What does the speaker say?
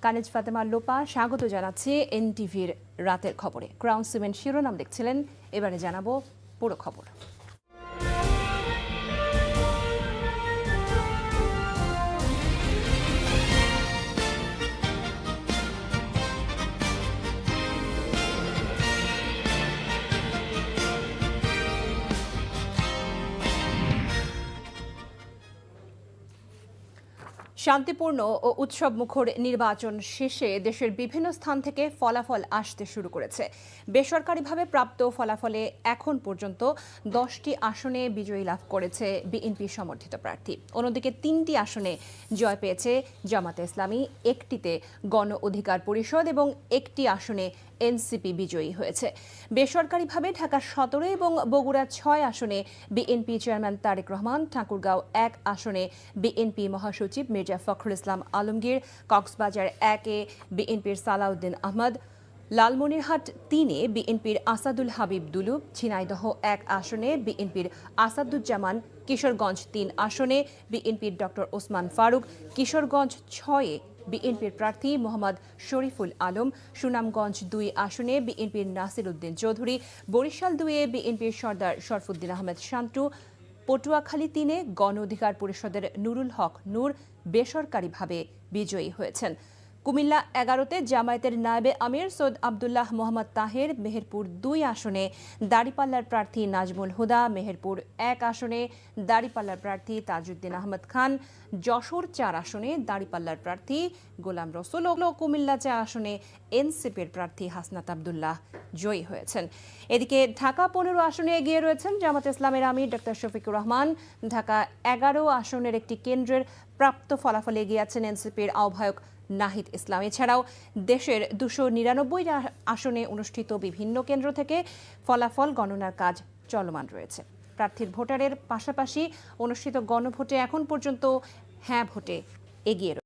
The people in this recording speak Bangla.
কানিজ ফাতেমা লোপা স্বাগত জানাচ্ছি এনটিভির রাতের খবরে। ক্রাউন সিমেন্ট শিরোনাম দেখছিলেন, এবারে জানাবো পুরো খবর। শান্তিপূর্ণ ও উৎসবমুখর নির্বাচন শেষে দেশের বিভিন্ন স্থান থেকে ফলাফল আসতে শুরু করেছে। বেসরকারিভাবে প্রাপ্ত ফলাফলে এখন পর্যন্ত 10টি আসনে বিজয়ী লাভ করেছে বিএনপি সমর্থিত প্রার্থী। অন্যদিকে 3টি আসনে জয় পেয়েছে জামাতে ইসলামী, একটিতে গণ অধিকার পরিষদ এবং একটি আসনে এনসিপি বিজয়ী হয়েছে। বেসরকারিভাবে ঢাকা 17 এবং বগুড়া 6 আসনে বিএনপি চেয়ারম্যান তারেক রহমান, ঠাকুরগাঁও 1 আসনে বিএনপি মহাসচিব মির্জা ফখরুল ইসলাম আলমগীর, কক্সবাজার 1-এ বিএনপির সালাউদ্দিন আহমদ, লালমনিরহাট 3-এ বিএনপির আসাদুল হাবিব দুলু, ঝিনাইদহ 1 আসনে বিএনপির আসাদুজ্জামান, কিশোরগঞ্জ 3 আসনে বিএনপির ডক্টর ওসমান ফারুক, কিশোরগঞ্জ 6-এ বিএনপির প্রার্থী মোহাম্মদ শরীফুল আলম, সুনামগঞ্জ 2 আসনে বিএনপির নাসির উদ্দিন চৌধুরী, বরিশাল 2-এ বিএনপির সর্দার শরফুদ্দিন আহমেদ শান্টু, পটুয়াখালী 3-এ গণ অধিকার পরিষদের নুরুল হক নূর বেসরকারিভাবে বিজয়ী হয়েছেন। কুমিল্লা 11-তে জামায়াতের নায়েবে আমির সৈয়দ আবদুল্লাহ মোহাম্মদ তাহের, মেহেরপুর 2 আসনে দাড়িপাল্লার প্রার্থী নাজমুল হুদা, মেহেরপুর 1 আসনে দাড়িপাল্লার প্রার্থী তাজউদ্দিন আহমদ খান, যশোর 4 আসনে দাড়িপাল্লার প্রার্থী গোলাম রসুল ও কুমিল্লা 4 আসনে এনসিপির প্রার্থী হাসনাত আবদুল্লাহ জয়ী হয়েছেন। এদিকে ঢাকা 15 আসনে এগিয়ে রয়েছেন জামাত ইসলামের আমির ডক্টর শফিকুর রহমান। ঢাকা 11 আসনের একটি কেন্দ্রের প্রাপ্ত ফলাফলে এগিয়ে আছেন এনসিপির আহ্বায়ক নাহিদ ইসলাম। এছাড়াও দেশের 299 আসনে অনুষ্ঠিত বিভিন্ন কেন্দ্র থেকে ফলাফল গণনার কাজ চলমান রয়েছে। প্রার্থীর ভোটারের পাশাপাশি অনুষ্ঠিত গণভোটে এখন পর্যন্ত হ্যাঁ ভোটে এগিয়ে